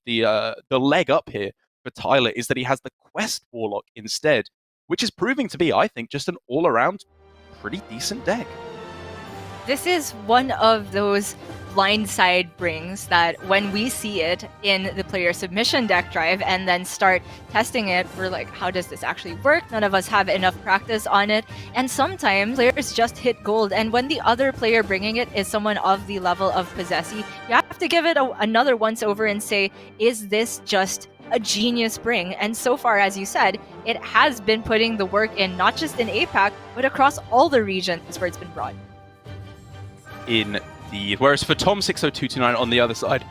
the leg up here for Tyler is that he has the Quest Warlock instead, which is proving to be, I think, just an all-around pretty decent deck. This is one of those blindside brings that when we see it in the player submission deck drive and then start testing it, we're like, how does this actually work? None of us have enough practice on it. And sometimes players just hit gold. And when the other player bringing it is someone of the level of Possessy, you have to give it another once over and say, is this just a genius bring? And so far, as you said, it has been putting the work in, not just in APAC, but across all the regions where it's been brought. Indeed. Whereas for tom60229 on the other side,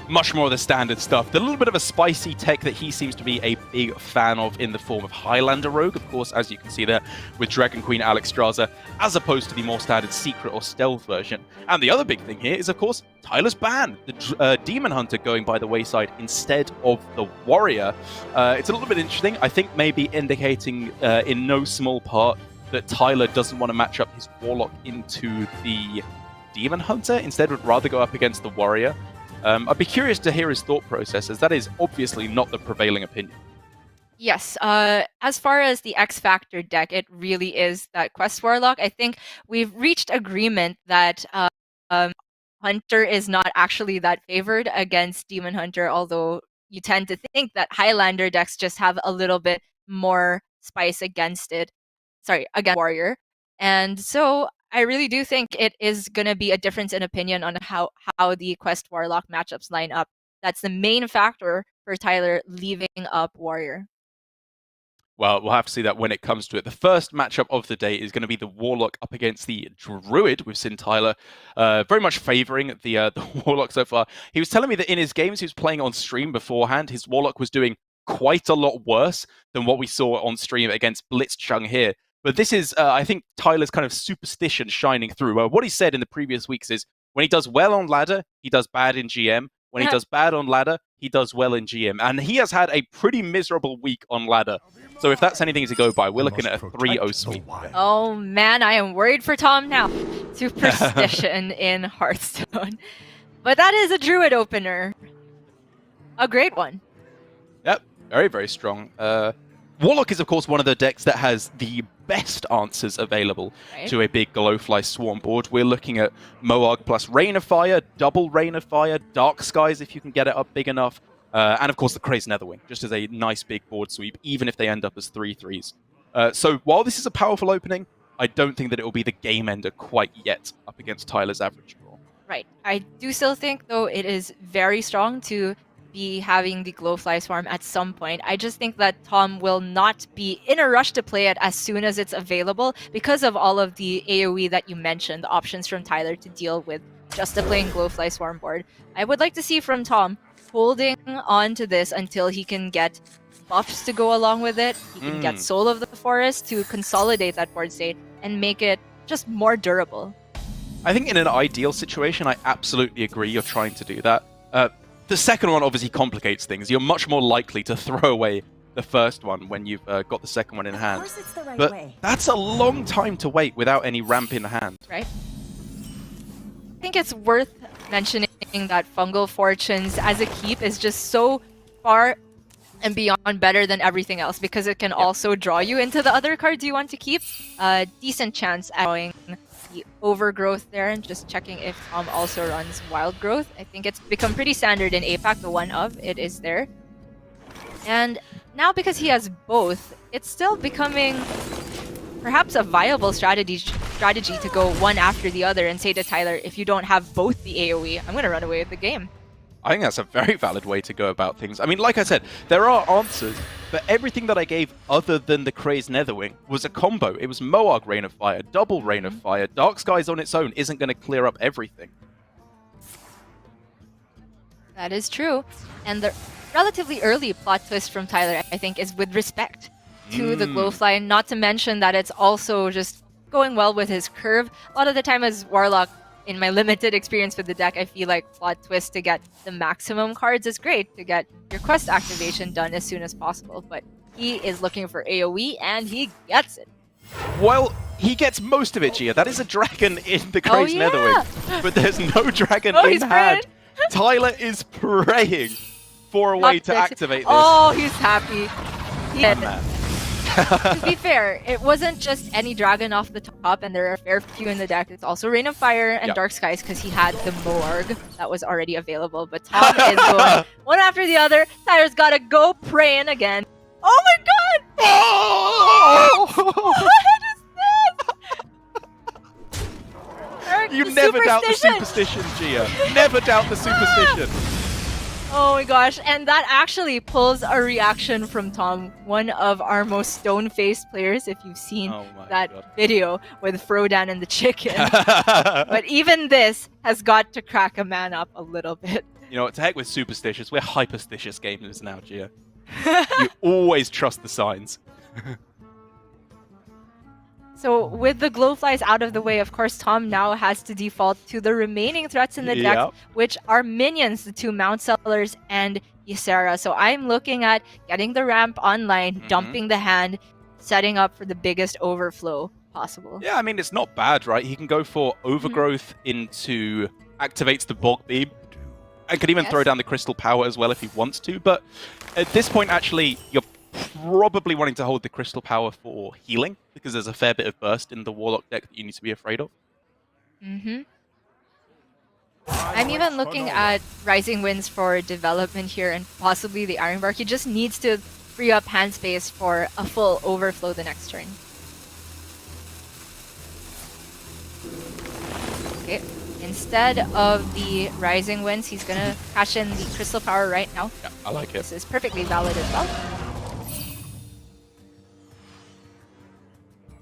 much more of the standard stuff. The little bit of a spicy tech that he seems to be a big fan of in the form of Highlander Rogue, of course, as you can see there with Dragon Queen Alexstrasza, as opposed to the more standard Secret or Stealth version. And the other big thing here is, of course, Tyler's ban, the Demon Hunter going by the wayside instead of the Warrior. It's a little bit interesting, I think maybe indicating in no small part that Tyler doesn't want to match up his Warlock into the Demon Hunter, instead would rather go up against the Warrior. I'd be curious to hear his thought process, as that is obviously not the prevailing opinion. Yes, as far as the X Factor deck, it really is that Quest Warlock. I think we've reached agreement that Hunter is not actually that favored against Demon Hunter, although you tend to think that Highlander decks just have a little bit more spice against it. Sorry, against Warrior. And so I really do think it is going to be a difference in opinion on how the Quest Warlock matchups line up. That's the main factor for Tyler leaving up Warrior. Well, we'll have to see that when it comes to it. The first matchup of the day is going to be the Warlock up against the Druid. We've seen Tyler very much favoring the Warlock so far. He was telling me that in his games he was playing on stream beforehand, his Warlock was doing quite a lot worse than what we saw on stream against Blitzchung here. But this is, I think, Tyler's kind of superstition shining through. What he said in the previous weeks is, when he does well on ladder, he does bad in GM. When he does bad on ladder, he does well in GM. And he has had a pretty miserable week on ladder. So if that's anything to go by, we're looking at a 3-0 sweep. Oh man, I am worried for Tom now. Superstition in Hearthstone. But that is a Druid opener. A great one. Yep, very, very strong. Warlock is, of course, one of the decks that has the best answers available to a big Glowfly Swarm board. We're looking at Moarg plus Rain of Fire, double Rain of Fire, Dark Skies if you can get it up big enough, and of course the Crazed Netherwing, just as a nice big board sweep, even if they end up as 3/3s. So while this is a powerful opening, I don't think that it will be the game ender quite yet up against Tyler's average draw. Right. I do still think, though, it is very strong to be having the Glowfly Swarm at some point. I just think that Tom will not be in a rush to play it as soon as it's available because of all of the AoE that you mentioned, the options from Tyler to deal with just a plain Glowfly Swarm board. I would like to see from Tom holding on to this until he can get buffs to go along with it. He can get Soul of the Forest to consolidate that board state and make it just more durable. I think in an ideal situation, I absolutely agree you're trying to do that. The second one obviously complicates things. You're much more likely to throw away the first one when you've got the second one in hand. Of course it's the right but way. That's a long time to wait without any ramp in hand. Right. I think it's worth mentioning that Fungal Fortunes as a keep is just so far and beyond better than everything else because it can also draw you into the other cards you want to keep. Decent chance at drawing the Overgrowth there, and just checking if Tom also runs Wild Growth. I think it's become pretty standard in APAC, the one of it is there. And now because he has both, it's still becoming perhaps a viable strategy to go one after the other and say to Tyler, if you don't have both the AoE, I'm going to run away with the game. I think that's a very valid way to go about things. I mean, like I said, there are answers, but everything that I gave other than the Crazed Netherwing was a combo. It was Moarg Rain of Fire, double Rain of Fire. Dark Skies on its own isn't going to clear up everything. That is true. And the relatively early plot twist from Tyler, I think, is with respect to the Glowfly, not to mention that it's also just going well with his curve. A lot of the time as Warlock, in my limited experience with the deck, I feel like plot twist to get the maximum cards is great, to get your quest activation done as soon as possible, but he is looking for AoE and he gets it. Well, he gets most of it, Gia. That is a dragon in the Crazed Netherwing, but there's no dragon in hand. Tyler is praying for a way to activate this. Oh, he's happy. Man. To be fair, it wasn't just any dragon off the top, and there are a fair few in the deck. It's also Rain of Fire and Dark Skies because he had the Morg that was already available. But Tom is going one after the other. Tyler's got to go praying again. Oh my god! Oh! Eric, You never doubt the superstition, Gia. Never doubt the superstition. Oh my gosh, and that actually pulls a reaction from Tom, one of our most stone-faced players, if you've seen that video with Frodan and the chicken. But even this has got to crack a man up a little bit. You know what, to heck with superstitious. We're hyperstitious gamers now, Gia. You always trust the signs. So with the Glowflies out of the way, of course, Tom now has to default to the remaining threats in the deck, which are minions, the two Mount Sellers and Ysera. So I'm looking at getting the ramp online, dumping the hand, setting up for the biggest overflow possible. Yeah, I mean, it's not bad, right? He can go for Overgrowth into activates the Bog Beam, and can even throw down the Crystal Power as well if he wants to. But at this point, actually, you're probably wanting to hold the Crystal Power for healing, because there's a fair bit of burst in the Warlock deck that you need to be afraid of. I'm even looking at Rising Winds for development here, and possibly the Ironbark. He just needs to free up hand space for a full overflow the next turn. Okay, instead of the Rising Winds, he's gonna cash in the Crystal Power right now. Yeah, I like it. This is perfectly valid as well.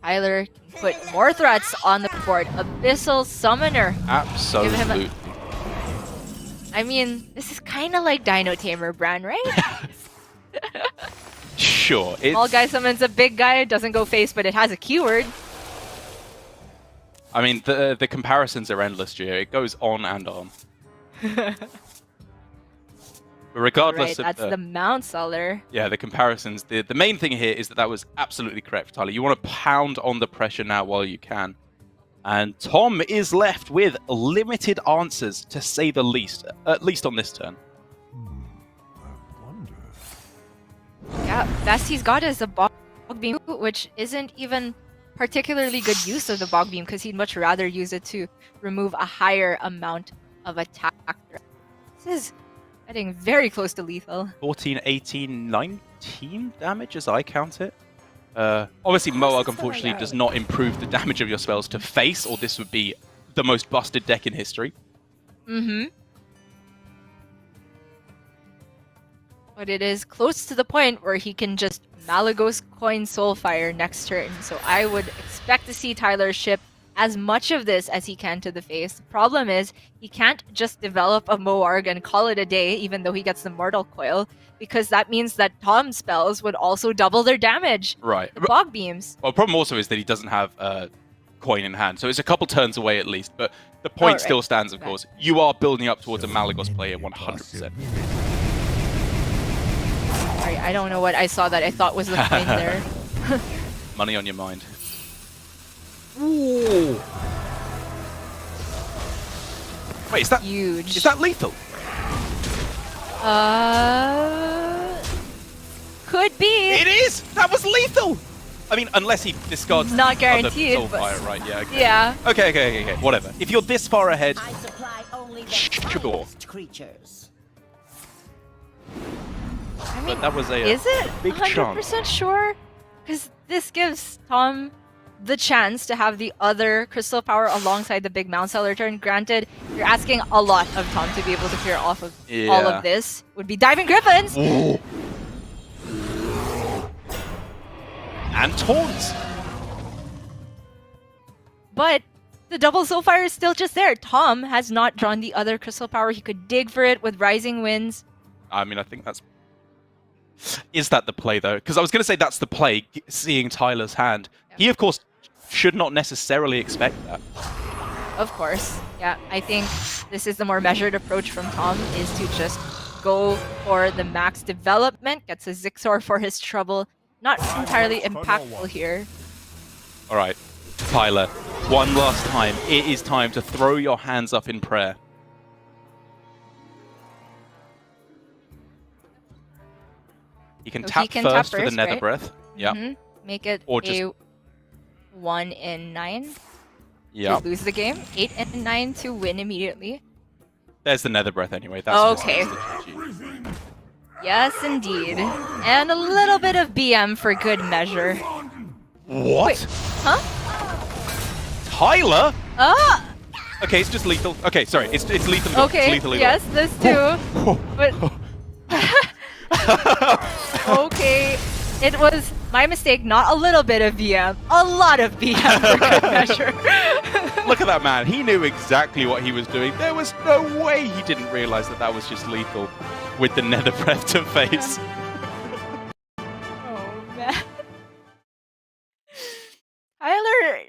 Tyler can put more threats on the board. Abyssal Summoner. Absolutely. I mean, this is kind of like Dino Tamer, Bran, right? Sure. Small guy summons a big guy. It doesn't go face, but it has a keyword. I mean, the comparisons are endless, Gio. It goes on and on. But regardless of that's the Mount Seller. Yeah, the comparisons. The main thing here is that was absolutely correct, Tyler. You want to pound on the pressure now while you can. And Tom is left with limited answers, to say the least. At least on this turn. Yeah, best he's got is a Bog Beam, which isn't even particularly good use of the Bog Beam, because he'd much rather use it to remove a higher amount of attack. This is getting very close to lethal. 14, 18, 19 damage as I count it. Obviously, Moog unfortunately does not improve the damage of your spells to face, or this would be the most busted deck in history. But it is close to the point where he can just Malygos Coin Soulfire next turn. So I would expect to see Tyler ship as much of this as he can to the face. The problem is he can't just develop a Moarg and call it a day, even though he gets the Mortal Coil, because that means that Tom's spells would also double their damage. Right. The Bog Beams. Well, the problem also is that he doesn't have coin in hand, so it's a couple turns away at least, but the point still stands, of course. You are building up towards a Malygos player 100%. Sorry, I don't know what I saw that I thought was the point there. Money on your mind. Ooh. Wait, is that huge? Is that lethal? Could be. It is. That was lethal. I mean, unless he discards not guaranteed, other Soulfire, right? Yeah. Okay. Yeah. Okay. Whatever. If you're this far ahead, I supply only the sure. Creatures. I mean, but that was a is it big 100% sure? Because this gives Tom the chance to have the other Crystal Power alongside the big Mount Seller turn. Granted, you're asking a lot of Tom to be able to clear off of all of this. Would be Diving Griffins! Ooh. And Taunts! But the double Soulfire is still just there. Tom has not drawn the other Crystal Power. He could dig for it with Rising Winds. I mean, I think that's... Is that the play, though? Because I was going to say that's the play, seeing Tyler's hand. Yeah. He, of course, should not necessarily expect that. Of course. Yeah, I think this is the more measured approach from Tom, is to just go for the max development, gets a Zixor for his trouble. Not entirely impactful here. All right, Tyler, one last time. It is time to throw your hands up in prayer. He can So tap he can first tap for the first, Nether right? Breath. Yeah. Mhm. Make it Or just- a 1 in 9 Yeah. to lose the game. 8 and 9 to win immediately. There's the Nether Breath anyway. That's Okay. just the GG. Yes, indeed. And a little bit of BM for good measure. What? Wait, huh? Tyler? Ah! Okay, it's just lethal. Okay, sorry. It's lethal. Okay, It's lethal. yes, this too. But okay, it was my mistake. Not a little bit of BM, a lot of BM for good measure. Look at that man. He knew exactly what he was doing. There was no way he didn't realize that that was just lethal with the Nether Breath to face. Oh man, Tyler.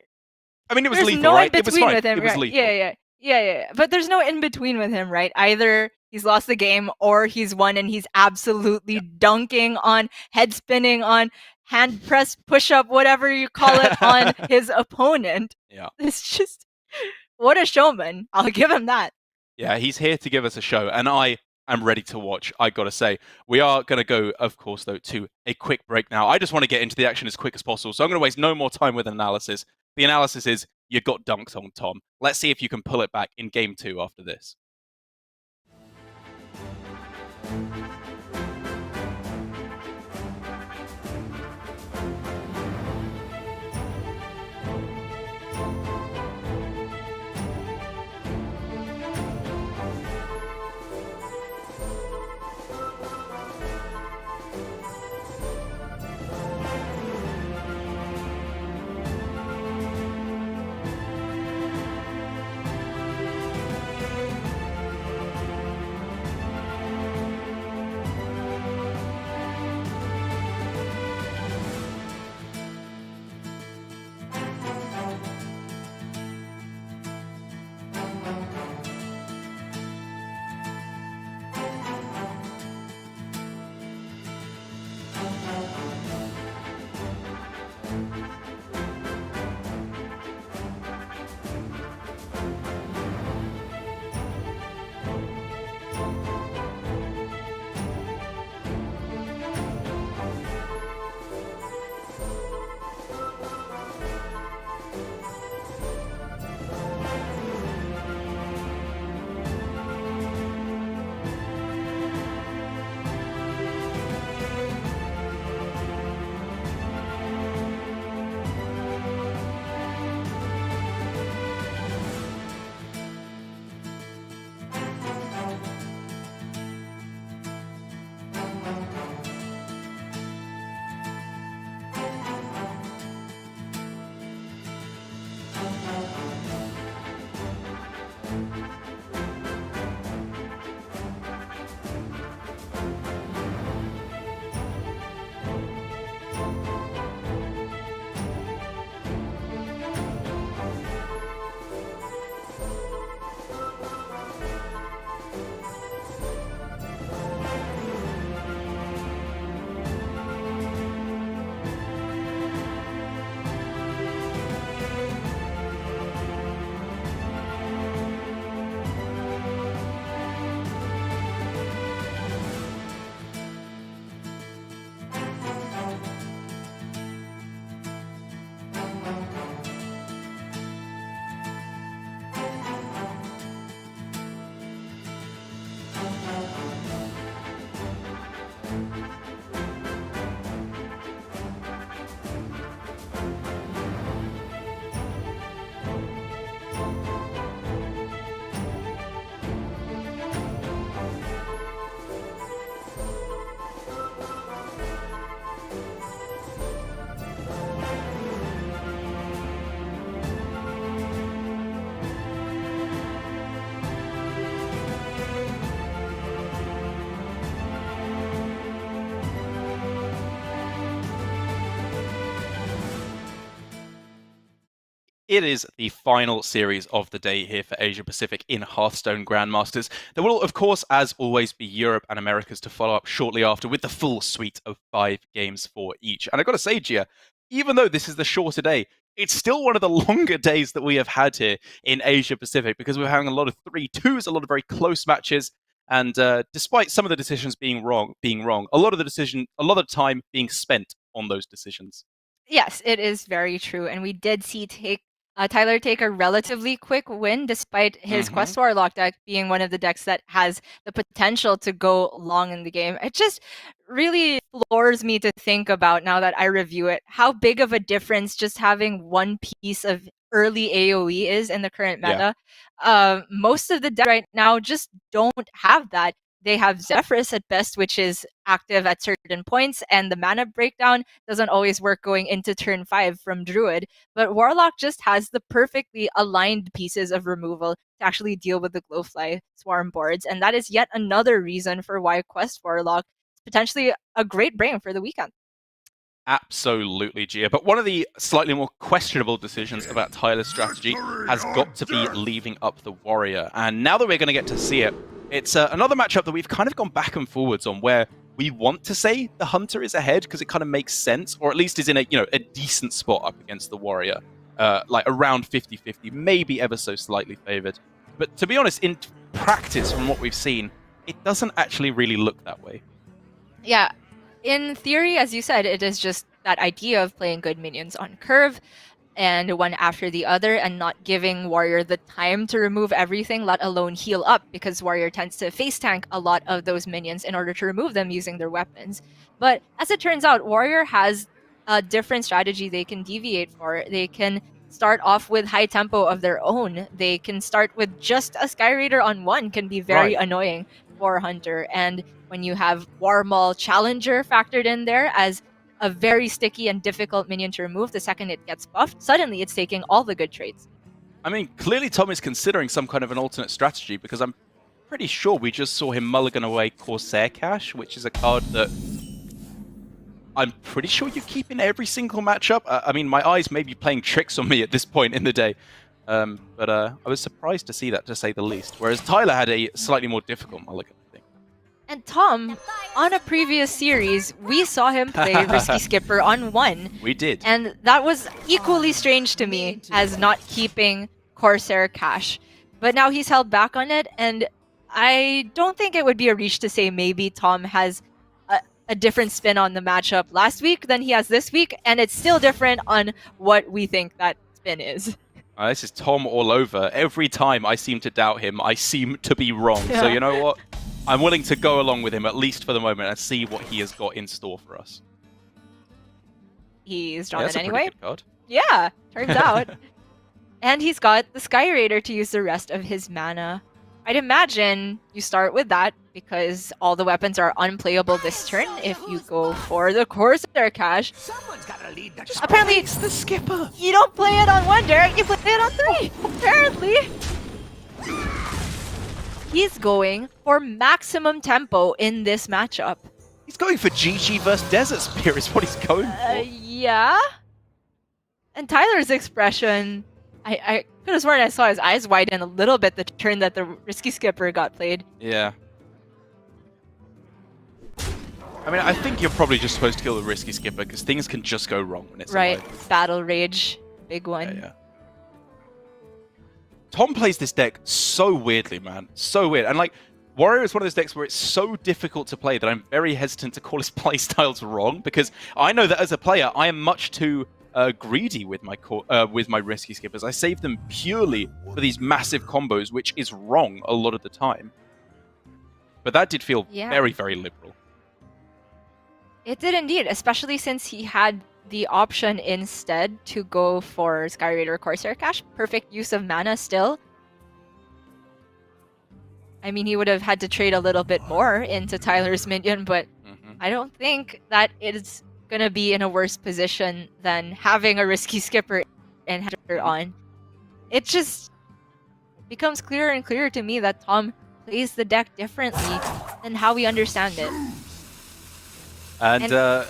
I mean, it was There's lethal, no right? in It was between fine. with him, It was right? lethal. Yeah. But there's no in between with him, right? Either he's lost the game or he's won, and he's absolutely dunking on, head spinning on, hand press, push up, whatever you call it, on his opponent. Yeah. It's just what a showman. I'll give him that. Yeah, he's here to give us a show, and I am ready to watch, I gotta say. We are gonna go, of course, though, to a quick break now. I just want to get into the action as quick as possible, so I'm gonna waste no more time with analysis. The analysis is, you got dunked on, Tom. Let's see if you can pull it back in Game 2 after this. It is the final series of the day here for Asia Pacific in Hearthstone Grandmasters. There will, of course, as always, be Europe and Americas to follow up shortly after with the full suite of 5 games for each. And I've got to say, Gia, even though this is the shorter day, it's still one of the longer days that we have had here in Asia Pacific because we're having a lot of 3-2s, a lot of very close matches. And despite some of the decisions being wrong, a lot of the time being spent on those decisions. Yes, it is very true. And we did see Tyler take a relatively quick win despite his Quest Warlock deck being one of the decks that has the potential to go long in the game. It just really floors me to think about, now that I review it, how big of a difference just having one piece of early AoE is in the current meta. Most of the decks right now just don't have that. They have Zephyrus at best, which is active at certain points, and the mana breakdown doesn't always work going into turn 5 from Druid. But Warlock just has the perfectly aligned pieces of removal to actually deal with the Glowfly Swarm boards, and that is yet another reason for why Quest Warlock is potentially a great brain for the weekend. Absolutely, Gia. But one of the slightly more questionable decisions about Tyler's strategy has got to be leaving up the Warrior. And now that we're going to get to see it, it's another matchup that we've kind of gone back and forwards on, where we want to say the Hunter is ahead because it kind of makes sense, or at least is in a a decent spot up against the Warrior, like around 50-50, maybe ever so slightly favored. But to be honest, in practice, from what we've seen, it doesn't actually really look that way. Yeah. In theory, as you said, it is just that idea of playing good minions on curve and one after the other, and not giving Warrior the time to remove everything, let alone heal up, because Warrior tends to face tank a lot of those minions in order to remove them using their weapons. But as it turns out, Warrior has a different strategy they can deviate for. They can start off with high tempo of their own. They can start with just a Sky Raider on one, can be very annoying for Hunter. And when you have Warmaul Challenger factored in there as a very sticky and difficult minion to remove, the second it gets buffed, suddenly it's taking all the good traits. I mean, clearly Tom is considering some kind of an alternate strategy, because I'm pretty sure we just saw him mulligan away Corsair Cash, which is a card that I'm pretty sure you keep in every single matchup. I mean, my eyes may be playing tricks on me at this point in the day. But I was surprised to see that, to say the least. Whereas Tyler had a slightly more difficult mulligan, I think. And Tom, on a previous series, we saw him play Risky Skipper on one. We did. And that was equally strange to me as not keeping Corsair Cash. But now he's held back on it, and I don't think it would be a reach to say maybe Tom has a different spin on the matchup last week than he has this week, and it's still different on what we think that spin is. This is Tom all over. Every time I seem to doubt him, I seem to be wrong. Yeah. So you know what? I'm willing to go along with him, at least for the moment, and see what he has got in store for us. He's drawn That's it a anyway. pretty good card. Yeah, turns out. And he's got the Sky Raider to use the rest of his mana. I'd imagine you start with that, because all the weapons are unplayable this turn if you go for the Corsair Cash. Someone's gotta lead the Apparently, It's the skipper. you don't play it on one, Derek, you play it on three, apparently. He's going for maximum tempo in this matchup. He's going for GG versus Desert Spear is what he's going for. Yeah? And Tyler's expression, I could have sworn I saw his eyes widen a little bit the turn that the Risky Skipper got played. Yeah. I mean, I think you're probably just supposed to kill the Risky Skipper, because things can just go wrong when it's Right, alive. Battle Rage, big one. Yeah. Tom plays this deck so weirdly, man. So weird. And like, Warrior is one of those decks where it's so difficult to play that I'm very hesitant to call his playstyles wrong, because I know that as a player, I am much too greedy with my Risky Skippers. I save them purely for these massive combos, which is wrong a lot of the time. But that did feel very, very liberal. It did indeed, especially since he had the option instead to go for Sky Raider Corsair Cash. Perfect use of mana still. I mean, he would have had to trade a little bit more into Tyler's minion, but I don't think that it's going to be in a worse position than having a Risky Skipper and Hunter on. It just becomes clearer and clearer to me that Tom plays the deck differently than how we understand it. And sorry,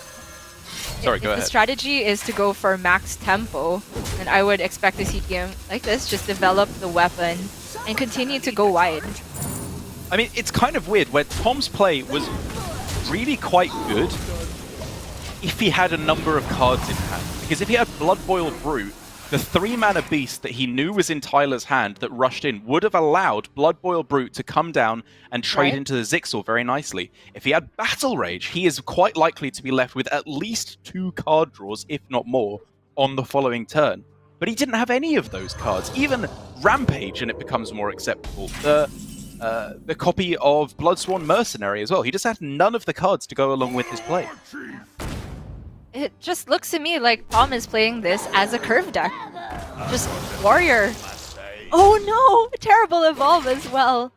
go if ahead. the strategy is to go for max tempo, then I would expect to see a game like this just develop the weapon and continue to go wide. I mean, it's kind of weird where Tom's play was really quite good if he had a number of cards in hand. Because if he had Blood Boil Brute, The 3-mana beast that he knew was in Tyler's hand that rushed in would have allowed Blood Boil Brute to come down and trade into the Zixor very nicely. If he had Battle Rage, he is quite likely to be left with at least 2 card draws, if not more, on the following turn. But he didn't have any of those cards. Even Rampage, and it becomes more acceptable. The copy of Bloodsworn Mercenary as well. He just had none of the cards to go along with his play. It just looks to me like Tom is playing this as a curve deck. Just warrior. Oh no! Terrible evolve as well.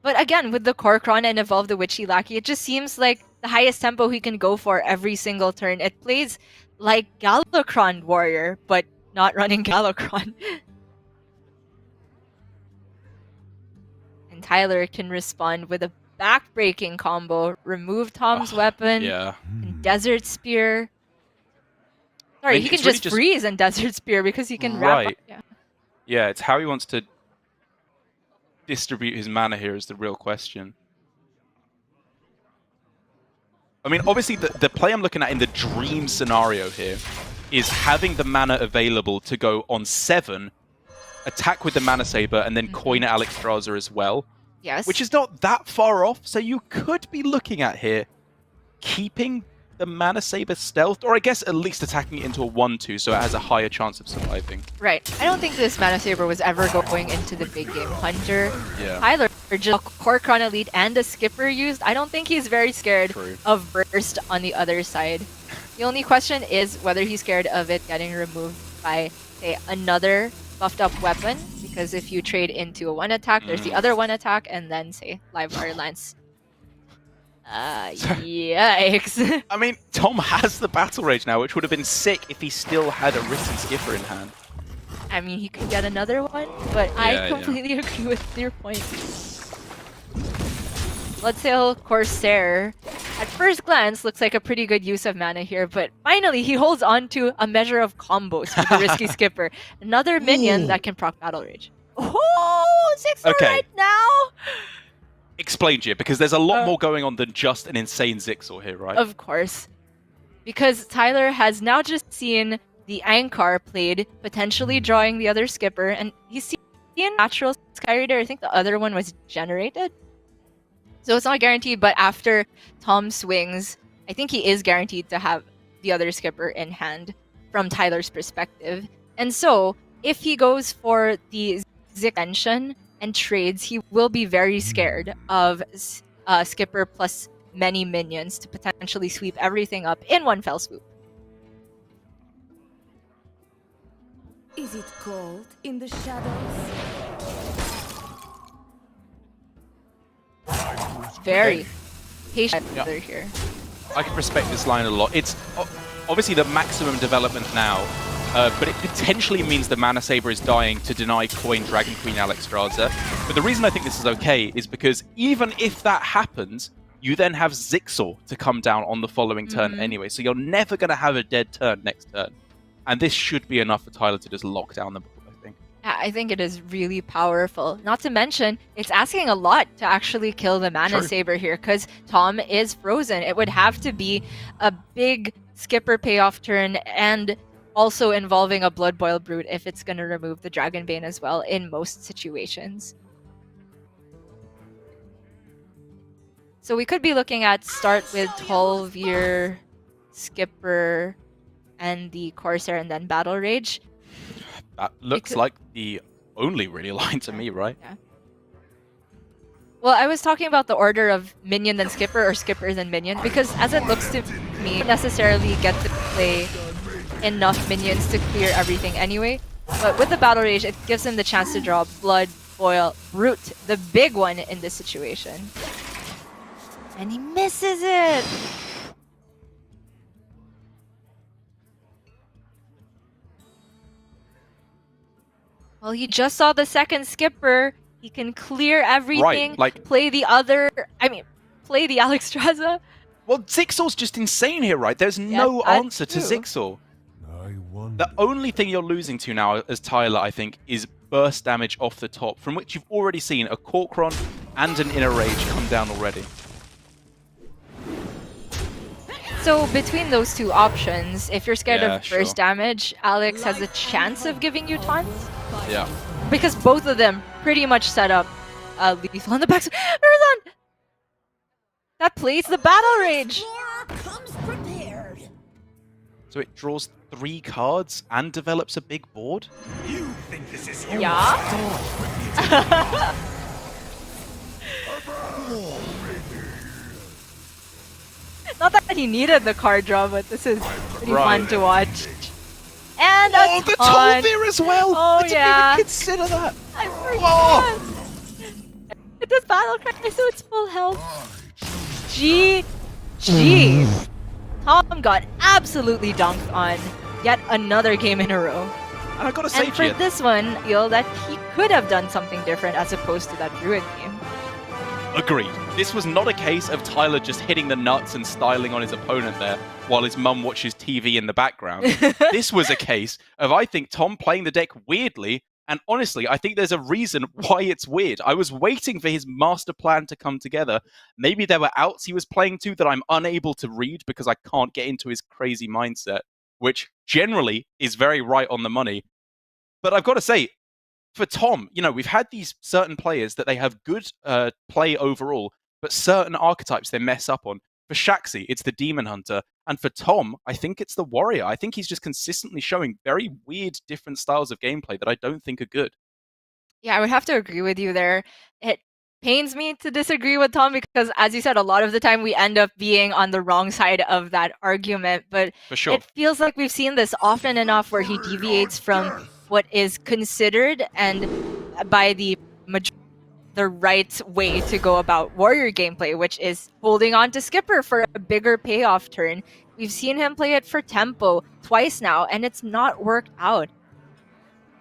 But again, with the Korkron and evolve the Witchy Lackey, it just seems like the highest tempo he can go for every single turn. It plays like Galakrond warrior, but not running Galakrond. And Tyler can respond with a back-breaking combo, remove Tom's weapon, and Desert Spear. Sorry, I mean, he can really just freeze and Desert Spear because he can wrap up. Yeah, it's how he wants to distribute his mana here is the real question. I mean, obviously, the play I'm looking at in the dream scenario here is having the mana available to go on 7, attack with the Mana Saber, and then coin Alexstrasza as well. Yes. Which is not that far off, so you could be looking at here keeping the Mana Saber stealth, or I guess at least attacking it into a 1-2 so it has a higher chance of surviving. Right. I don't think this Mana Saber was ever going into the big game Hunter. Yeah. Tyler, just Korkron Elite and a Skipper used. I don't think he's very scared of Burst on the other side. The only question is whether he's scared of it getting removed by, say, another buffed up weapon, because if you trade into a 1 attack, there's the other 1 attack, and then, say, Live Wire Lance. Yikes. I mean, Tom has the Battle Rage now, which would have been sick if he still had a Risen Skipper in hand. I mean, he could get another one, but I completely agree with your point. Bloodsail Corsair, at first glance, looks like a pretty good use of mana here, but finally he holds on to a measure of combos with the Risky Skipper. Another minion that can proc Battle Rage. Oh, Zixor right now! Explain, Jib, because there's a lot more going on than just an insane Zixor here, right? Of course. Because Tyler has now just seen the Ankar played, potentially drawing the other Skipper, and he's seen natural Skyreader. I think the other one was generated. So it's not guaranteed, but after Tom swings, I think he is guaranteed to have the other Skipper in hand from Tyler's perspective. And so, if he goes for the Extension and trades, he will be very scared of Skipper plus many minions to potentially sweep everything up in one fell swoop. Is it cold in the shadows? Very patient here. I can respect this line a lot. It's obviously the maximum development now, but it potentially means the Mana Saber is dying to deny coin Dragon Queen Alexstrasza. But the reason I think this is okay is because even if that happens, you then have Zixor to come down on the following turn anyway, so you're never going to have a dead turn next turn. And this should be enough for Tyler to just lock down the board, I think. Yeah, I think it is really powerful. Not to mention, it's asking a lot to actually kill the Mana Saber here, because Tom is frozen. It would have to be a big Skipper payoff turn, and also involving a Blood Boil Brute if it's going to remove the Dragonbane as well in most situations. So we could be looking at start with 12-year Skipper and the Corsair and then Battle Rage. That looks like the only really line to me, right? Yeah. Well, I was talking about the order of minion then Skipper or Skipper then minion, because as it looks to me, you don't necessarily get to play enough minions to clear everything anyway. But with the Battle Rage, it gives him the chance to draw Blood Boil Brute, the big one in this situation. And he misses it! Well, he just saw the second Skipper. He can clear everything, play the Alexstrasza. Well, Zixor's just insane here, right? There's no answer to Zixor. The only thing you're losing to now as Tyler, I think, is burst damage off the top, from which you've already seen a Korkron and an Inner Rage come down already. So between those two options, if you're scared Yeah, of burst damage, Alex has a chance of giving you taunts. Yeah. Because both of them pretty much set up lethal on the backside. Marathon! That plays the battle rage! Comes prepared. So it draws 3 cards and develops a big board? You think this is Yeah? Not that he needed the card draw, but this is pretty fun to watch. And a the taunt! Tolvir as well! Oh, I didn't yeah. even consider that! I forgot! Oh. It does battle cry, so it's full health. GG! Tom got absolutely dunked on yet another game in a row. And I gotta say And to for you, this one, I feel that he could have done something different as opposed to that Druid game. agreed. This was not a case of Tyler just hitting the nuts and styling on his opponent there while his mum watches TV in the background. This was a case of, I think, Tom playing the deck weirdly, and honestly, I think there's a reason why it's weird. I was waiting for his master plan to come together. Maybe there were outs he was playing to that I'm unable to read because I can't get into his crazy mindset, which generally is very right on the money. But I've got to say, for Tom, you know, we've had these certain players that they have good play overall, but certain archetypes they mess up on. For Shaxi, it's the Demon Hunter. And for Tom, I think it's the Warrior. I think he's just consistently showing very weird, different styles of gameplay that I don't think are good. Yeah, I would have to agree with you there. It pains me to disagree with Tom because, as you said, a lot of the time we end up being on the wrong side of that argument. But For sure. it feels like we've seen this often enough where he deviates from what is considered and by the right way to go about Warrior gameplay, which is holding on to Skipper for a bigger payoff turn. We've seen him play it for tempo twice now, and it's not worked out.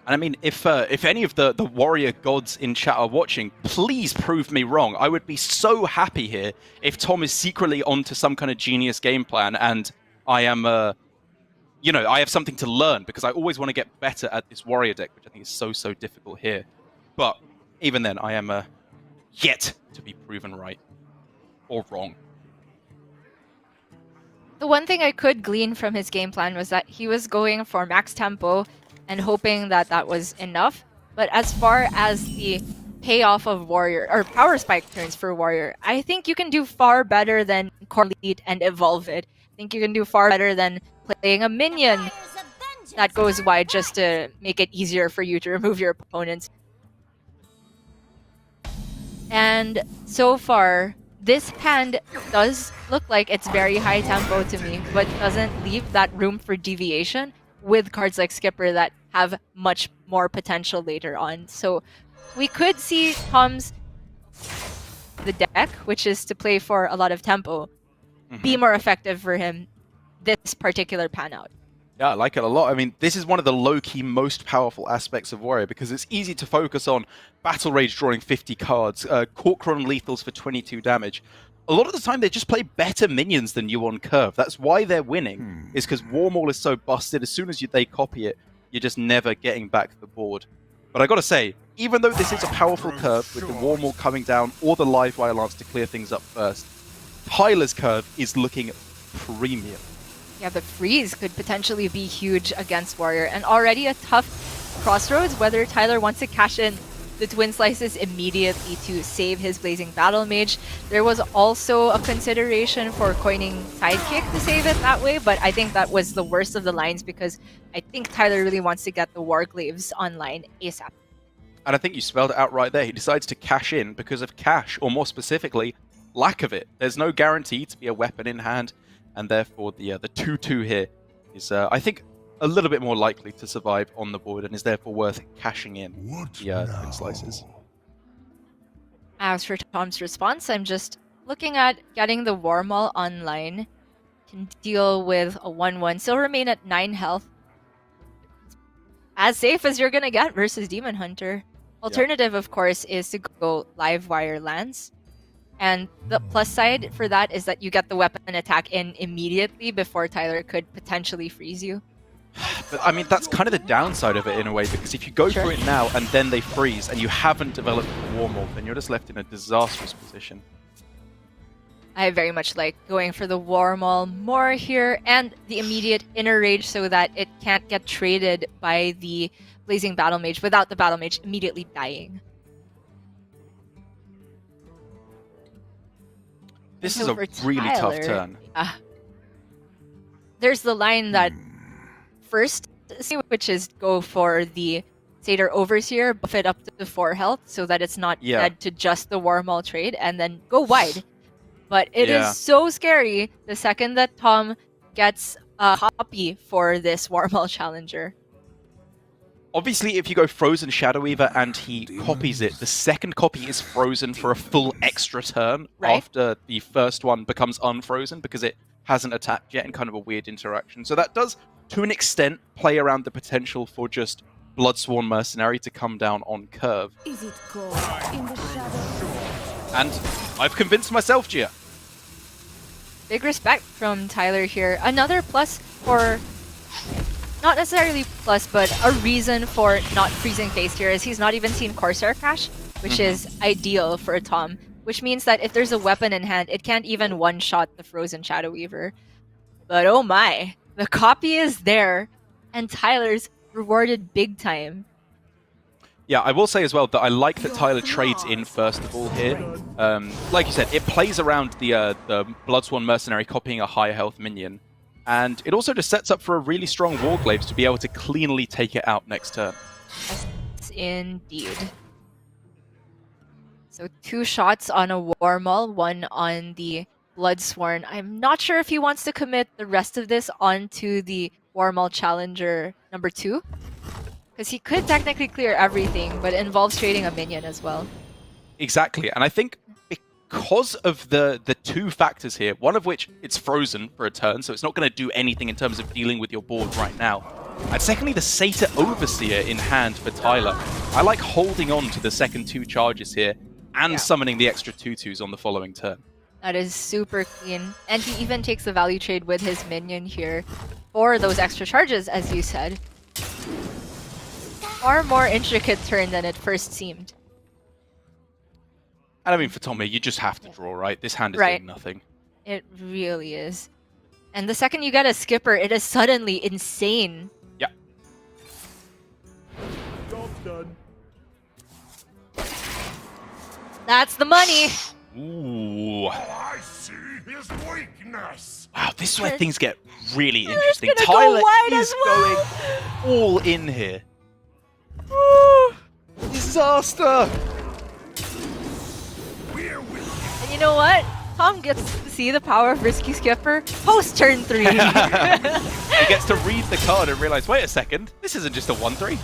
And I mean, if any of the Warrior gods in chat are watching, please prove me wrong. I would be so happy here if Tom is secretly onto some kind of genius game plan and I am, you know, I have something to learn because I always want to get better at this Warrior deck, which I think is so difficult here. But even then, I am yet to be proven right or wrong. The one thing I could glean from his game plan was that he was going for max tempo and hoping that that was enough. But as far as the payoff of Warrior, or power spike turns for Warrior, I think you can do far better than Correlate and Evolve it. I think you can do far better than playing a minion that goes wide just to make it easier for you to remove your opponents. And so far, this hand does look like it's very high tempo to me, but doesn't leave that room for deviation with cards like Skipper that have much more potential later on. So we could see Tom's the deck, which is to play for a lot of tempo, be more effective for him this particular pan out. Yeah, I like it a lot. I mean, this is one of the low-key most powerful aspects of Warrior because it's easy to focus on Battle Rage drawing 50 cards, Corcoran lethals for 22 damage. A lot of the time, they just play better minions than you on curve. That's why they're winning, is because Warmaul is so busted. As soon as they copy it, you're just never getting back the board. But I gotta say, even though this is a powerful curve with the Warmaul coming down or the live wire lance to clear things up first, Tyler's curve is looking premium. Yeah, the freeze could potentially be huge against Warrior, and already a tough crossroads whether Tyler wants to cash in the Twin Slices immediately to save his Blazing Battle Mage. There was also a consideration for coining Sidekick to save it that way, but I think that was the worst of the lines because I think Tyler really wants to get the Warglaves online ASAP. And I think you spelled it out right there. He decides to cash in because of cash, or more specifically, lack of it. There's no guarantee to be a weapon in hand, and therefore the 2/2 here is, I think, a little bit more likely to survive on the board and is therefore worth cashing in the Twin Slices. As for Tom's response, I'm just looking at getting the Warmaul online. Can deal with a 1/1, still remain at 9 health. As safe as you're gonna get versus Demon Hunter. Alternative, of course, is to go live wire lance. And the plus side for that is that you get the weapon attack in immediately before Tyler could potentially freeze you. But I mean, that's kind of the downside of it in a way, because if you go for it now and then they freeze and you haven't developed the Warmaul, then you're just left in a disastrous position. I very much like going for the War Maul more here and the immediate inner rage so that it can't get traded by the Blazing Battle Mage without the Battle Mage immediately dying. This And is so a for really tough Tyler, turn. There's the line that first, which is go for the Satyr Overseer, buff it up to 4 health so that it's not dead to just the War Maul trade, and then go wide. But it is so scary the second that Tom gets a copy for this War Maul Challenger. Obviously, if you go Frozen Shadow Weaver and he copies it, the second copy is frozen for a full extra turn after the first one becomes unfrozen because it hasn't attacked yet in kind of a weird interaction. So that does, to an extent, play around the potential for just Bloodsworn Mercenary to come down on curve. Is it cold in the shadows? And I've convinced myself, Gia. Big respect from Tyler here. Another plus for... Not necessarily plus, but a reason for not freezing face here is he's not even seen Corsair Crash, which is ideal for Tom. Which means that if there's a weapon in hand, it can't even one-shot the Frozen Shadow Weaver. But oh my, the copy is there, and Tyler's rewarded big time. Yeah, I will say as well that I like that Tyler trades in first of all here. Like you said, it plays around the Bloodsworn Mercenary copying a higher health minion. And it also just sets up for a really strong Warglaives to be able to cleanly take it out next turn. Yes, indeed. So 2 shots on a War Maul, 1 on the Bloodsworn. I'm not sure if he wants to commit the rest of this onto the War Maul Challenger number 2. Because he could technically clear everything, but it involves trading a minion as well. Exactly, and I think because of the 2 factors here, one of which it's frozen for a turn, so it's not going to do anything in terms of dealing with your board right now. And secondly, the Satyr Overseer in hand for Tyler. I like holding on to the second 2 charges here and summoning the extra 2/2s on the following turn. That is super clean. And he even takes the value trade with his minion here for those extra charges, as you said. Far more intricate turn than it first seemed. And I mean, for Tommy, you just have to draw, right? This hand is doing nothing. It really is. And the second you get a skipper, it is suddenly insane. Yeah. Job's done. That's the money! Ooh. All I see is weakness. Wow, this is where things get really interesting. Gonna Tyler go wide is as well. going all in here. Ooh, disaster! And you know what? Tom gets to see the power of Risky Skipper post turn 3. He gets to read the card and realize, wait a second, this isn't just a 1/3.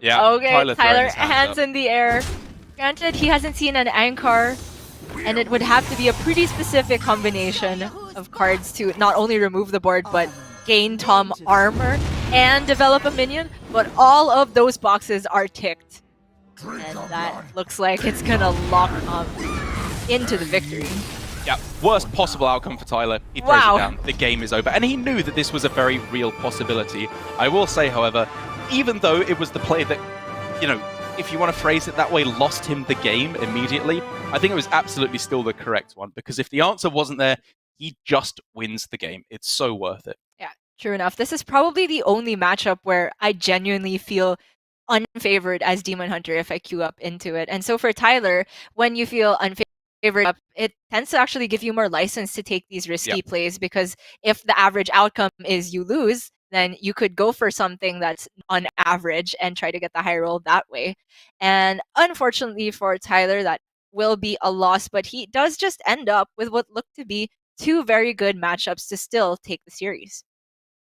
Yeah, Okay, Tyler Tyler hands hands up. in the air. Granted, he hasn't seen an Anchor, and it would have to be a pretty specific combination of cards to not only remove the board, but gain Tom armor and develop a minion. But all of those boxes are ticked. And that looks like it's gonna lock Tom into the victory. Yeah, worst possible outcome for Tyler. He throws it down. The game is over. And he knew that this was a very real possibility. I will say, however, even though it was the play that, you know, if you want to phrase it that way, lost him the game immediately, I think it was absolutely still the correct one. Because if the answer wasn't there, he just wins the game. It's so worth it. Yeah, true enough. This is probably the only matchup where I genuinely feel unfavored as Demon Hunter if I queue up into it. And so for Tyler, when you feel unfavored, it tends to actually give you more license to take these risky plays, because if the average outcome is you lose, then you could go for something that's on average and try to get the high roll that way. And unfortunately for Tyler, that will be a loss, but he does just end up with what looked to be 2 very good matchups to still take the series.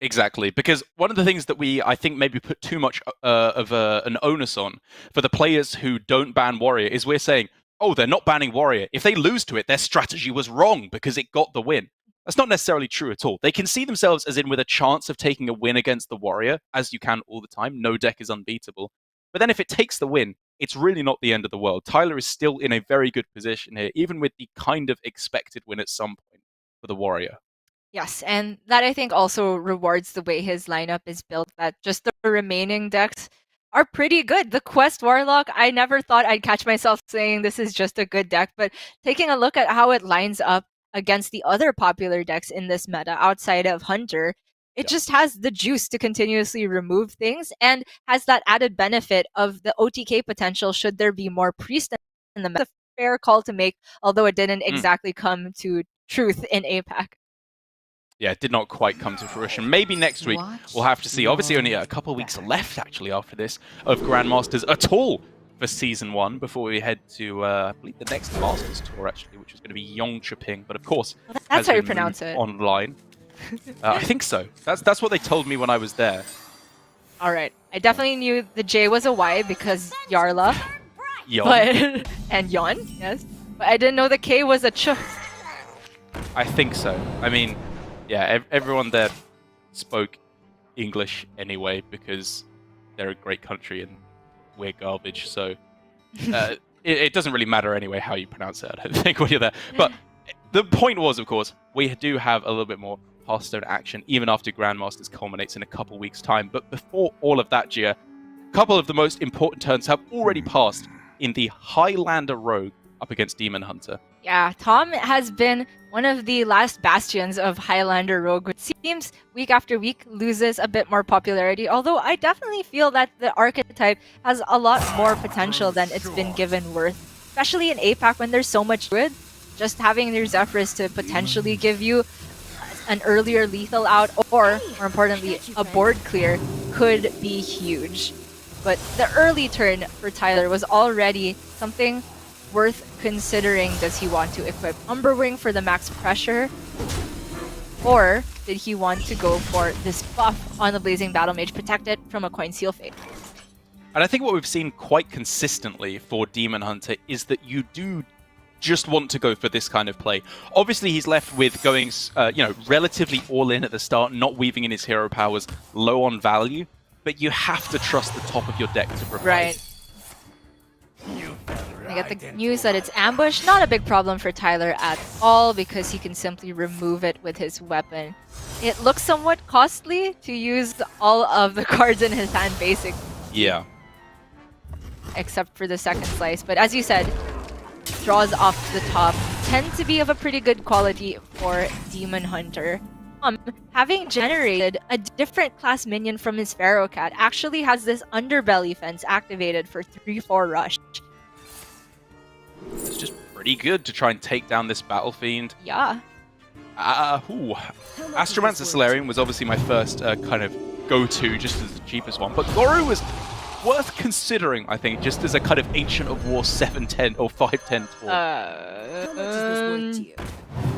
Exactly, because one of the things that I think, maybe put too much of an onus on for the players who don't ban Warrior is we're saying, oh, they're not banning Warrior. If they lose to it, their strategy was wrong because it got the win. That's not necessarily true at all. They can see themselves as in with a chance of taking a win against the Warrior, as you can all the time. No deck is unbeatable. But then if it takes the win, it's really not the end of the world. Tyler is still in a very good position here, even with the kind of expected win at some point for the Warrior. Yes, and that I think also rewards the way his lineup is built, that just the remaining decks are pretty good. The Quest Warlock, I never thought I'd catch myself saying this is just a good deck, but taking a look at how it lines up against the other popular decks in this meta outside of Hunter, it just has the juice to continuously remove things and has that added benefit of the OTK potential should there be more Priest in the meta. It's a fair call to make, although it didn't exactly come to truth in APAC. Yeah, it did not quite come to fruition. Maybe next week we'll have to see. Obviously, only a couple of weeks left, actually, after this, of Grandmasters at all for Season 1 before we head to, I believe, the next Masters Tour, actually, which is going to be Yongchaping. But, of course, that's how you pronounce it. Online. I think so. That's what they told me when I was there. All right. I definitely knew the J was a Y because Yarla. Yon. But, and Yon, yes. But I didn't know the K was a Ch. I think so. I mean, yeah, everyone there spoke English anyway because they're a great country and we're garbage. So it doesn't really matter anyway how you pronounce it, I don't think, when you're there. But the point was, of course, we do have a little bit more Hearthstone action even after Grandmasters culminates in a couple weeks' time. But before all of that, Gia, a couple of the most important turns have already passed in the Highlander Rogue up against Demon Hunter. Yeah, Tom has been one of the last bastions of Highlander Rogue, which seems week after week loses a bit more popularity, although I definitely feel that the archetype has a lot more potential than it's been given worth, especially in APAC when there's so much good. Just having your Zephyrs to potentially give you an earlier lethal out, or more importantly, a board clear could be huge. But the early turn for Tyler was already something worth considering. Does he want to equip Umberwing for the max pressure? Or did he want to go for this buff on the Blazing Battle Mage, protect it from a Coin Seal Fate? And I think what we've seen quite consistently for Demon Hunter is that you do just want to go for this kind of play. Obviously, he's left with going, relatively all in at the start, not weaving in his hero powers, low on value, but you have to trust the top of your deck to provide. Right. I get the news that it's ambush. Not a big problem for Tyler at all because he can simply remove it with his weapon. It looks somewhat costly to use all of the cards in his hand, basically. Yeah. Except for the second slice. But as you said, draws off the top tend to be of a pretty good quality for Demon Hunter. Having generated a different class minion from his Pharaoh Cat, actually has this underbelly fence activated for 3/4 rush. It's just pretty good to try and take down this Battle Fiend. Yeah. Astromancer Solarian was obviously my first kind of go-to, just as the cheapest one. But Goru was worth considering, I think, just as a kind of Ancient of War 710 or 510 tool. How much is this worth to you?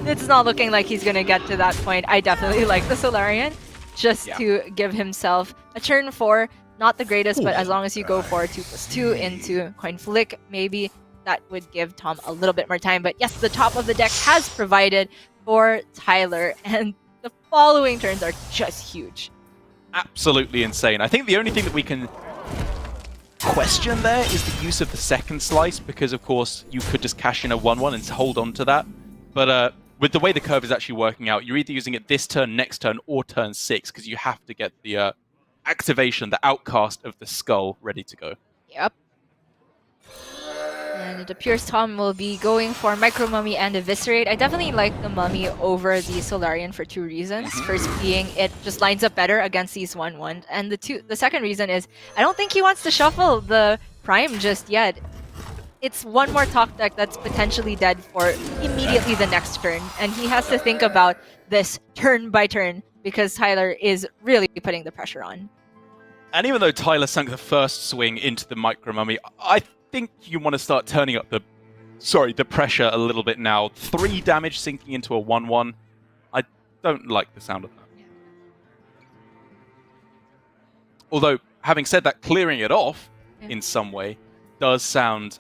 It's not looking like he's gonna get to that point. I definitely like the Solarian, just to give himself a turn 4. Not the greatest, but as long as you go for 2/2 into Coin Flick, maybe that would give Tom a little bit more time. But yes, the top of the deck has provided for Tyler, and the following turns are just huge. Absolutely insane. I think the only thing that we can question there is the use of the second slice, because of course you could just cash in a 1/1 and hold on to that. But with the way the curve is actually working out, you're either using it this turn, next turn, or turn 6, because you have to get the activation, the outcast of the skull ready to go. Yep. And it appears Tom will be going for Micro Mummy and Eviscerate. I definitely like the Mummy over the Solarian for 2 reasons. First being it just lines up better against these 1/1. And the second reason is I don't think he wants to shuffle the Prime just yet. It's one more top deck that's potentially dead for immediately the next turn. And he has to think about this turn by turn because Tyler is really putting the pressure on. And even though Tyler sunk the first swing into the Micro Mummy, I think you want to start turning up the pressure a little bit now. 3 damage sinking into a 1/1. I don't like the sound of that. Although, having said that, clearing it off in some way does sound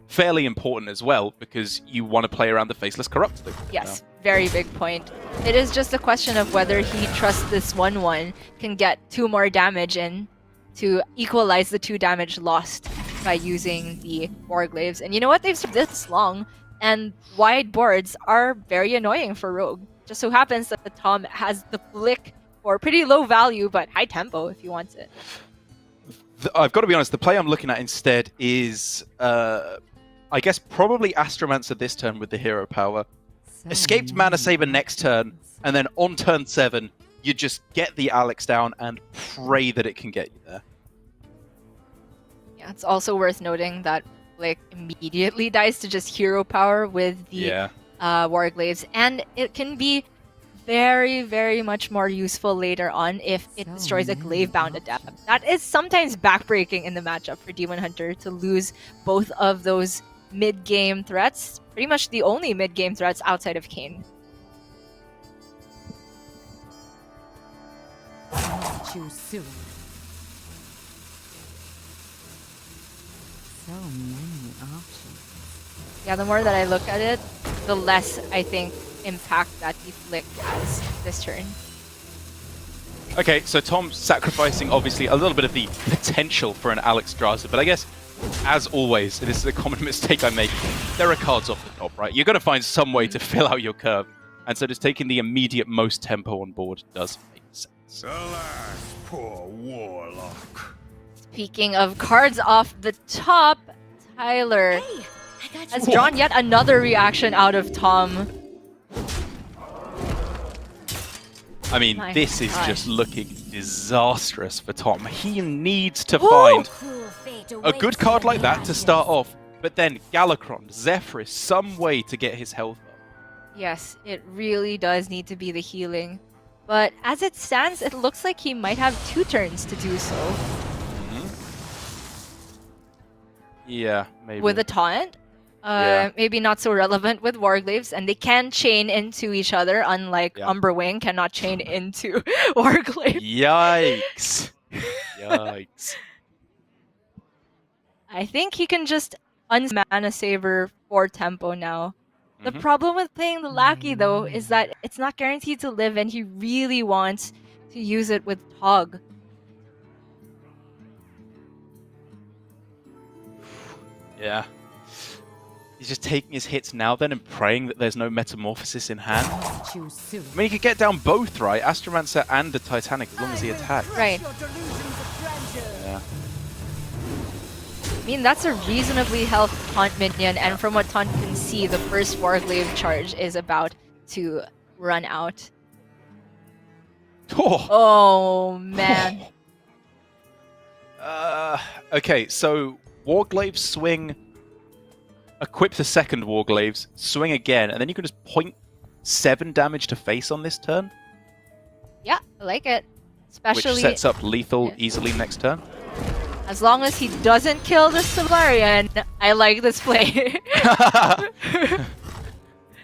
fairly important as well, because you want to play around the Faceless Corrupt thing. Yes, very big point. It is just a question of whether he trusts this 1/1 can get 2 more damage in to equalize the 2 damage lost by using the Warglaves. And you know what? They've survived this long, and wide boards are very annoying for Rogue. Just so happens that the Tom has the Flick for pretty low value, but high tempo if he wants it. I've got to be honest, the play I'm looking at instead is, I guess, probably Astromancer this turn with the hero power. Escaped Mana Saber next turn, and then on turn 7, you just get the Alex down and pray that it can get you there. Yeah, it's also worth noting that Blake immediately dies to just hero power with the Warglaives, and it can be very, very much more useful later on if it destroys a glaive-bound adept. That is sometimes backbreaking in the matchup for Demon Hunter to lose both of those mid-game threats, pretty much the only mid-game threats outside of Kayn. Choose soon. So many options. Yeah, the more that I look at it, the less I think impact that Deflict has this turn. Okay, so Tom's sacrificing, obviously, a little bit of the potential for an Alex Draza, but I guess, as always, this is a common mistake I make, there are cards off the top, right? You're going to find some way to fill out your curve, and so just taking the immediate most tempo on board does make sense. Alas, poor warlock. Speaking of cards off the top, Tyler has drawn yet another reaction out of Tom. I mean, My this is gosh. just looking disastrous for Tom. He needs to find a good card like that to start off, but then Galakron, Zephrys, some way to get his health up. Yes, it really does need to be the healing. But as it stands, it looks like he might have 2 turns to do so. Yeah, maybe. With a taunt. Yeah. Maybe not so relevant with Warglaives, and they can chain into each other, unlike Umberwing cannot chain into Warglaive. Yikes. Yikes. I think he can just Mana Saber for tempo now. The problem with playing the Lackey, though, is that it's not guaranteed to live, and he really wants to use it with Tog. Yeah. He's just taking his hits now then and praying that there's no Metamorphosis in hand. Choose soon. I mean, he could get down both, right? Astromancer and the Titanic as long as he attacks. Right. Yeah. I mean, that's a reasonably healthy taunt minion, and from what Taunt can see, the first Warglaive charge is about to run out. Oh. Oh, man. Okay, so Warglaives swing, equip the second Warglaives, swing again, and then you can just 0.7 damage to face on this turn. Yeah, I like it. Especially which sets up lethal easily next turn. as long as he doesn't kill the Solarian. I like this play.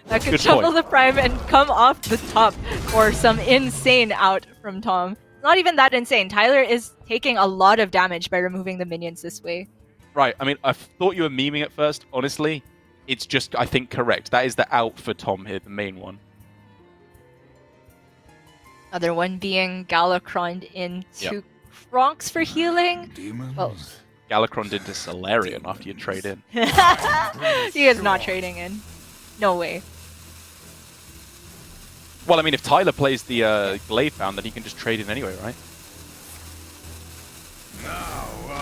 That could Good shuffle point. the Prime and come off the top for some insane out from Tom. Not even that insane. Tyler is taking a lot of damage by removing the minions this way. Right, I mean, I thought you were memeing at first. Honestly, it's just, I think, correct. That is the out for Tom here, the main one. Other one being Galakron into Kronks for healing. Demons. Well, Galakron into Solarian after you trade in. he is not trading in. No way. Well, I mean, if Tyler plays the Glaive Bound, then he can just trade in anyway, right?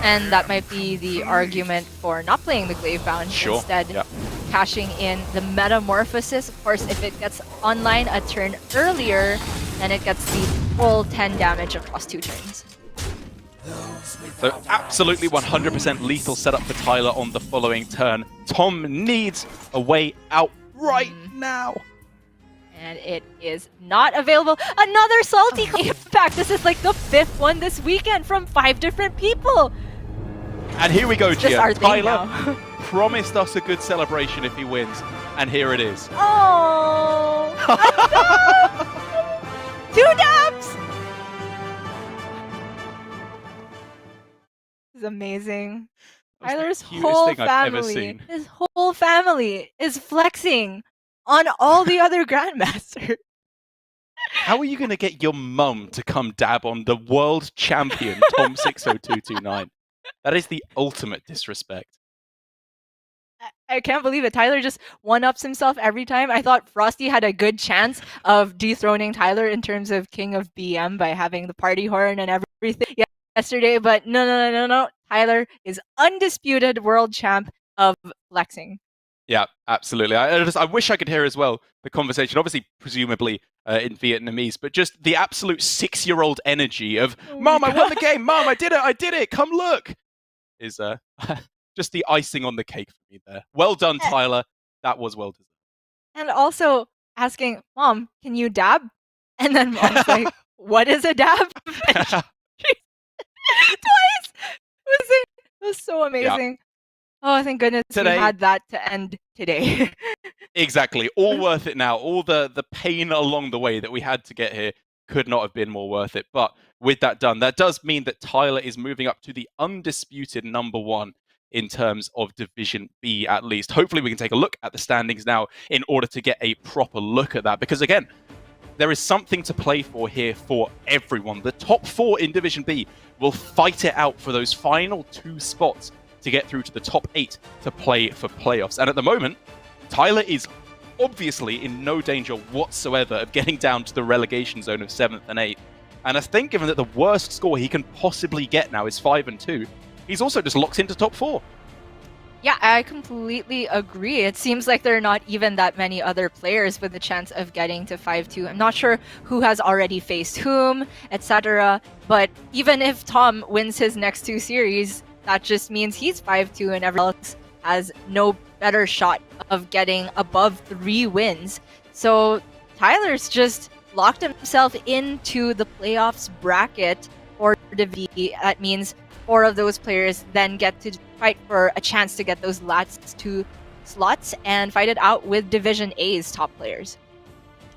And that might be the argument for not playing the Glaive Bound. Sure. Instead, Yeah. cashing in the Metamorphosis. Of course, if it gets online a turn earlier, then it gets the full 10 damage across 2 turns. So absolutely 100% lethal setup for Tyler on the following turn. Tom needs a way out right now. And it is not available. Another salty impact. This is like the 5th one this weekend from 5 different people. And here we go, It's just Gia. our thing Tyler now. promised us a good celebration if he wins, and here it is. Oh! 2 dabs! This is amazing. That was the Tyler's cutest whole thing I've ever family, seen. his whole family is flexing on all the other Grandmasters. How are you going to get your mum to come dab on the world champion, tom60229? That is the ultimate disrespect. I can't believe it. Tyler just one-ups himself every time. I thought Frosty had a good chance of dethroning Tyler in terms of King of BM by having the party horn and everything. Yet yesterday, but no. Tyler is undisputed world champ of flexing. Yeah, absolutely. I wish I could hear as well the conversation, obviously, presumably in Vietnamese, but just the absolute 6-year-old energy of, Mom, I won the game. Mom, I did it. Come look. Is just the icing on the cake for me there. Well done, Tyler. That was well deserved. And also asking, Mom, can you dab? And then Mom's like, what is a dab? Twice. It was so amazing. Yeah. Oh, thank goodness we had that to end today. Exactly. All worth it now. All the pain along the way that we had to get here could not have been more worth it. But with that done, that does mean that Tyler is moving up to the undisputed #1 in terms of Division B, at least. Hopefully we can take a look at the standings now in order to get a proper look at that. Because again, there is something to play for here for everyone. The top 4 in Division B will fight it out for those final 2 spots to get through to the top 8 to play for playoffs. And at the moment, Tyler is obviously in no danger whatsoever of getting down to the relegation zone of 7th and 8th. And I think given that the worst score he can possibly get now is 5-2, he's also just locked into top 4. Yeah, I completely agree. It seems like there are not even that many other players with the chance of getting to 5-2. I'm not sure who has already faced whom, etc. But even if Tom wins his next 2 series, that just means he's 5-2 and everyone else has no better shot of getting above 3 wins. So Tyler's just locked himself into the playoffs bracket for Div B. That means 4 of those players then get to fight for a chance to get those last 2 slots and fight it out with Division A's top players.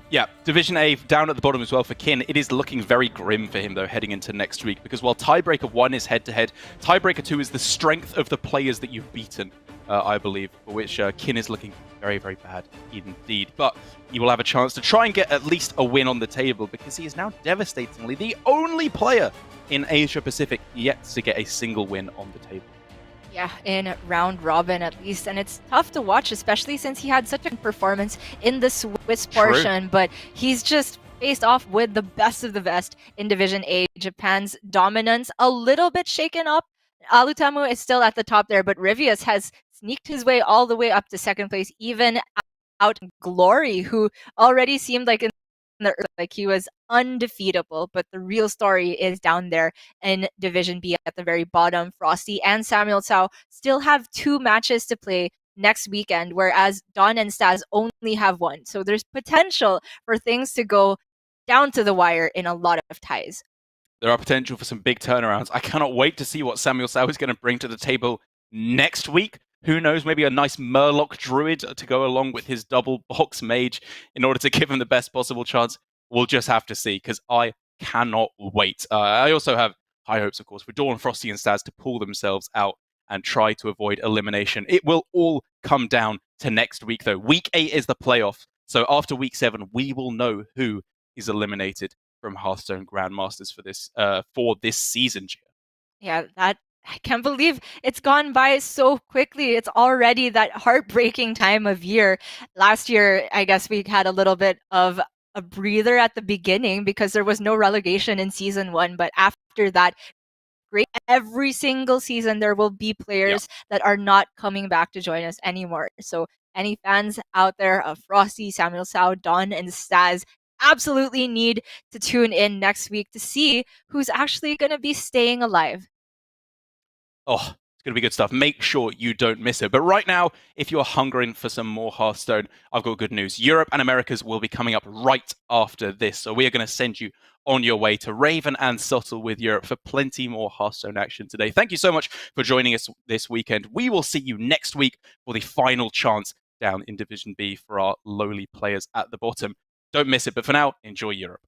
Yeah, Division A down at the bottom as well for Kin. It is looking very grim for him, though, heading into next week, because while Tiebreaker 1 is head-to-head, Tiebreaker 2 is the strength of the players that you've beaten, I believe, for which Kin is looking very, very bad indeed. But he will have a chance to try and get at least a win on the table, because he is now devastatingly the only player in Asia-Pacific yet to get a single win on the table. Yeah, in round robin at least. And it's tough to watch, especially since he had such a performance in the Swiss portion. But he's just faced off with the best of the best in Division A. Japan's dominance a little bit shaken up. Alutamu is still at the top there, but Rivius has sneaked his way all the way up to 2nd place, even out Glory, who already seemed like he was undefeatable, but the real story is down there in Division B at the very bottom. Frosty and Samuel Tsao still have 2 matches to play next weekend, whereas Don and Staz only have 1. So there's potential for things to go down to the wire in a lot of ties. There are potential for some big turnarounds. I cannot wait to see what Samuel Tsao is going to bring to the table next week. Who knows, maybe a nice Murloc Druid to go along with his double box mage in order to give him the best possible chance. We'll just have to see, because I cannot wait. I also have high hopes, of course, for Dawn, Frosty, and Staz to pull themselves out and try to avoid elimination. It will all come down to next week, though. Week 8 is the playoff. So after week 7, we will know who is eliminated from Hearthstone Grandmasters for this season. Yeah, I can't believe it's gone by so quickly. It's already that heartbreaking time of year. Last year, I guess we had a little bit of a breather at the beginning because there was no relegation in season 1. But after that, great, every single season, there will be players that are not coming back to join us anymore. So any fans out there of Frosty, Samuel Tsao, Don, and Staz absolutely need to tune in next week to see who's actually going to be staying alive. Oh, it's going to be good stuff. Make sure you don't miss it. But right now, if you're hungering for some more Hearthstone, I've got good news. Europe and Americas will be coming up right after this. So we are going to send you on your way to Raven and Subtle with Europe for plenty more Hearthstone action today. Thank you so much for joining us this weekend. We will see you next week for the final chance down in Division B for our lowly players at the bottom. Don't miss it. But for now, enjoy Europe.